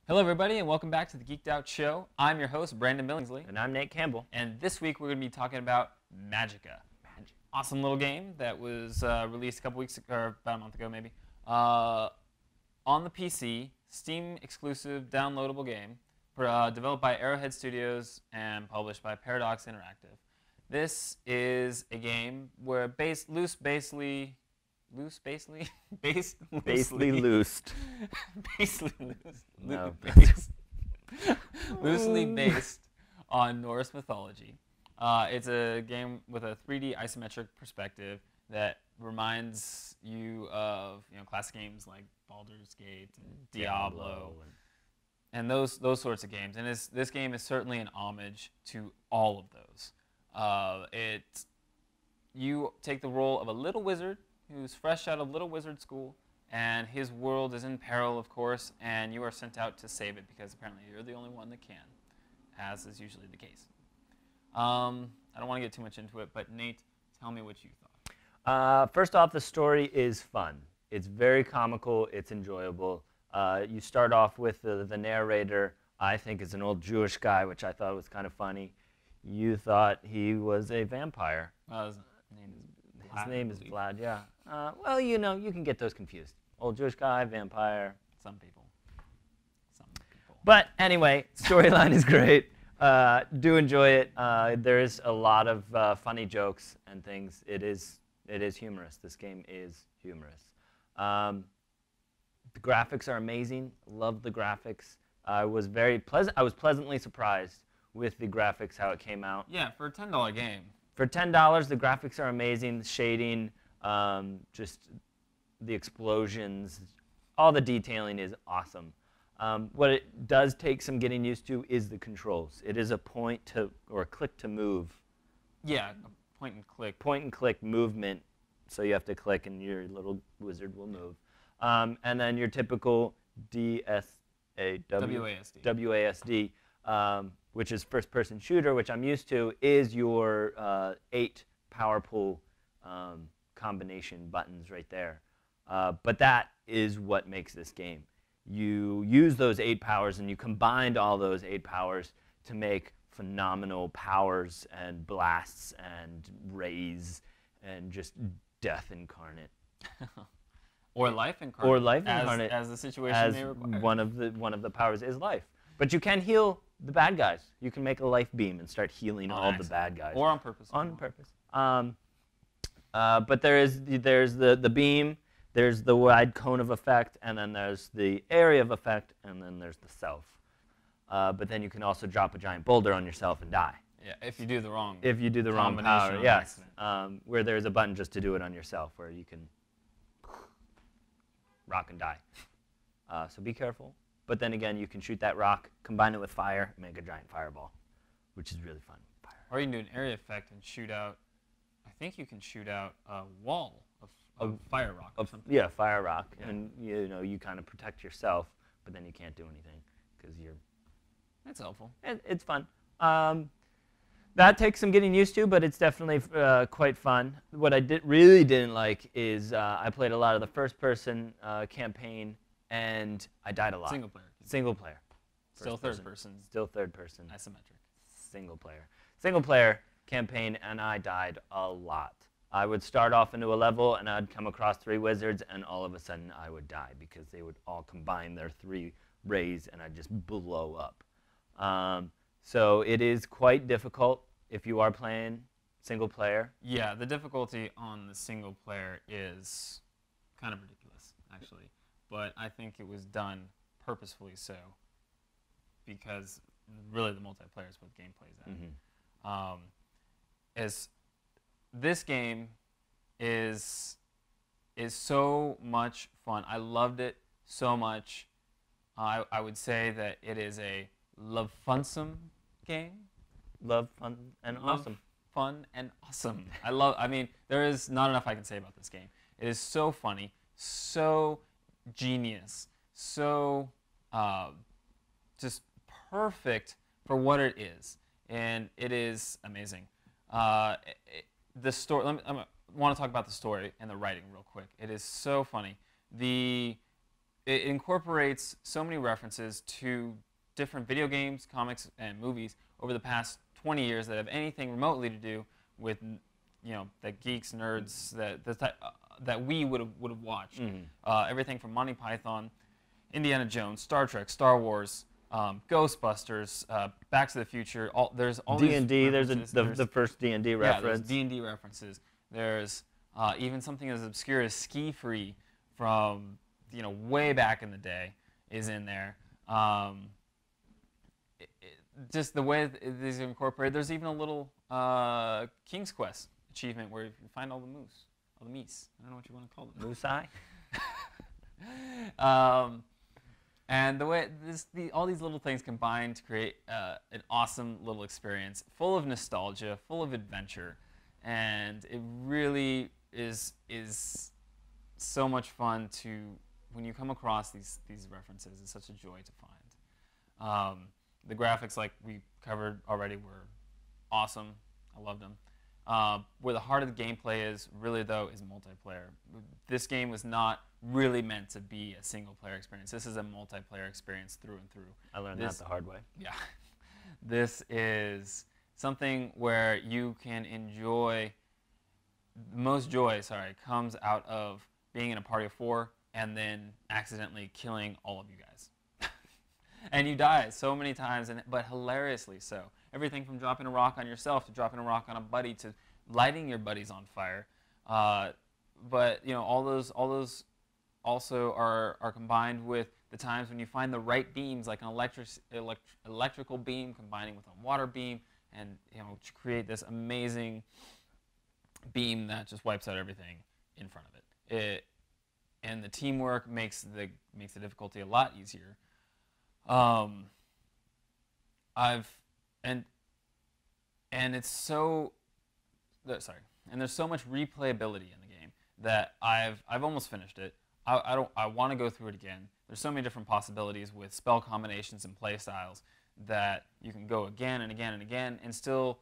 Hello, everybody, and welcome back to the Geek'd Out Show. I'm your host, Brandon Billingsley. And I'm Nate Campbell. And this week we're going to be talking about Magicka. An awesome little game that was released a couple weeks ago, or about a month ago maybe, on the PC, Steam exclusive downloadable game, developed by Arrowhead Studios and published by Paradox Interactive. This is a game where loosely based on Norse mythology. It's a game with a 3D isometric perspective that reminds you of classic games like Baldur's Gate and Diablo and those sorts of games. And this game is certainly an homage to all of those. You take the role of a little wizard who's fresh out of Little Wizard School, and his world is in peril, of course, and you are sent out to save it because apparently you're the only one that can, as is usually the case. I don't want to get too much into it, but Nate, tell me what you thought. First off, the story is fun. It's very comical. It's enjoyable. You start off with the narrator, I think is an old Jewish guy, which I thought was kind of funny. You thought he was a vampire. His name is Vlad. His name is Vlad, yeah. Well, you can get those confused. Old Jewish guy, vampire. Some people. But anyway, storyline is great. Do enjoy it. There is a lot of funny jokes and things. It is humorous. This game is humorous. The graphics are amazing. Love the graphics. I was pleasantly surprised with the graphics, how it came out. Yeah, for a $10 game. For $10, the graphics are amazing. The shading, just the explosions, all the detailing is awesome. What it does take some getting used to is the controls. It is a click to move. Yeah, point and click. Point and click movement. So you have to click and your little wizard will move. And then your typical WASD, which is first-person shooter, which I'm used to, is your 8 power pull combination buttons right there. But that is what makes this game. You use those 8 powers, and you combined all those 8 powers to make phenomenal powers and blasts and rays and just death incarnate. Or life incarnate. Or life incarnate. As the situation may require. One of the powers is life. But you can heal the bad guys. You can make a life beam and start healing all the bad guys. Or on purpose. On purpose. But there's the beam, there's the wide cone of effect, and then there's the area of effect, and then there's the self. But then you can also drop a giant boulder on yourself and die. Yeah, if you do the wrong. If you do the wrong power, yes. Where there's a button just to do it on yourself, where you can rock and die. So be careful. But then again, you can shoot that rock, combine it with fire, and make a giant fireball, which is really fun. Or you can do an area effect and shoot out. I think you can shoot out a wall of fire rock or something. Yeah, fire rock, yeah. And you kind of protect yourself, but then you can't do anything because you're. That's helpful. It's fun. That takes some getting used to, but it's definitely quite fun. What I really didn't like is I played a lot of the first-person campaign, and I died a lot. Single player. Single player. Still third person. Still third person. Isometric. Single player. Single player campaign, and I died a lot. I would start off into a level, and I'd come across 3 wizards, and all of a sudden I would die because they would all combine their 3 rays, and I'd just blow up. So it is quite difficult if you are playing single player. Yeah, the difficulty on the single player is kind of ridiculous, actually. But I think it was done purposefully so because really the multiplayer is what the game plays at. Mm-hmm. As this game is so much fun. I loved it so much. I would say that it is a love-funsome game. Love, fun, and awesome. Fun and awesome. I mean, there is not enough I can say about this game. It is so funny, so genius, so just perfect for what it is, and it is amazing. The story. I want to talk about the story and the writing real quick. It is so funny. it incorporates so many references to different video games, comics, and movies over the past 20 years that have anything remotely to do with, the geeks, nerds that we would have watched. Everything from Monty Python, Indiana Jones, Star Trek, Star Wars, Ghostbusters, Back to the Future. There's all D&D. these There's the first D&D reference. Yeah, there's D&D references. There's even something as obscure as Ski Free from way back in the day is in there. Just the way these are incorporated. There's even a little King's Quest achievement where you find all the moose, all the meese. I don't know what you want to call them. Moose-eye? And the way all these little things combine to create an awesome little experience, full of nostalgia, full of adventure, and it really is so much fun when you come across these references. It's such a joy to find. The graphics, like we covered already, were awesome. I loved them. Where the heart of the gameplay is, really, though, is multiplayer. This game was not really meant to be a single-player experience. This is a multiplayer experience through and through. I learned that the hard way. Yeah. This is something where you can enjoy, the most joy, comes out of being in a party of 4 and then accidentally killing all of you guys. And you die so many times, but hilariously so. Everything from dropping a rock on yourself to dropping a rock on a buddy to lighting your buddies on fire. But all those also are combined with the times when you find the right beams, like an electrical beam combining with a water beam, and to create this amazing beam that just wipes out everything in front of it. And the teamwork makes the difficulty a lot easier. And there's so much replayability in the game that I've almost finished it. I want to go through it again. There's so many different possibilities with spell combinations and play styles that you can go again and again and again and still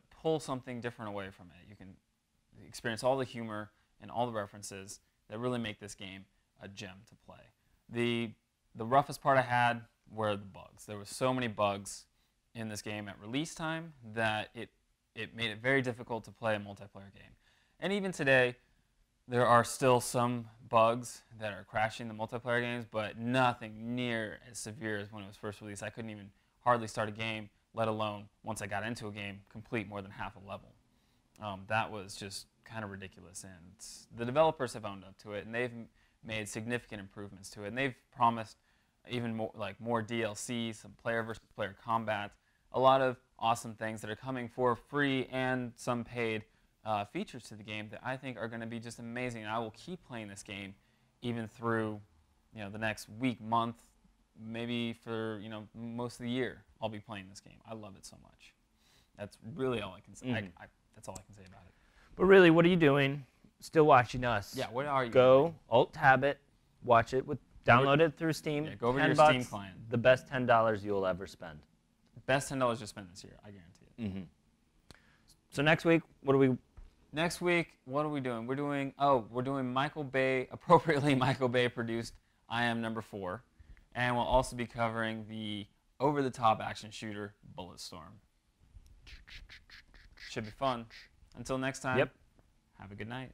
pull something different away from it. You can experience all the humor and all the references that really make this game a gem to play. The roughest part I had were the bugs. There were so many bugs in this game at release time that it made it very difficult to play a multiplayer game. And even today, there are still some bugs that are crashing the multiplayer games, but nothing near as severe as when it was first released. I couldn't even hardly start a game, let alone, once I got into a game, complete more than half a level. That was just kind of ridiculous, and the developers have owned up to it, and they've made significant improvements to it, and they've promised even more DLC, some player versus player combat, a lot of awesome things that are coming for free and some paid features to the game that I think are going to be just amazing. And I will keep playing this game even through the next week, month, maybe for most of the year. I'll be playing this game. I love it so much. That's really all I can say. That's all I can say about it. But really, what are you doing? Still watching us? Yeah. What are you? Go Alt-Tab it, watch it download it through Steam. Yeah, go over to your Steam client. The best $10 you'll ever spend. Best $10 you'll spend this year, I guarantee it. So next week, what are we? Next week, what are we doing? We're doing Michael Bay, appropriately Michael Bay produced I Am Number 4, and we'll also be covering the over-the-top action shooter Bulletstorm. Should be fun. Until next time. Yep. Have a good night.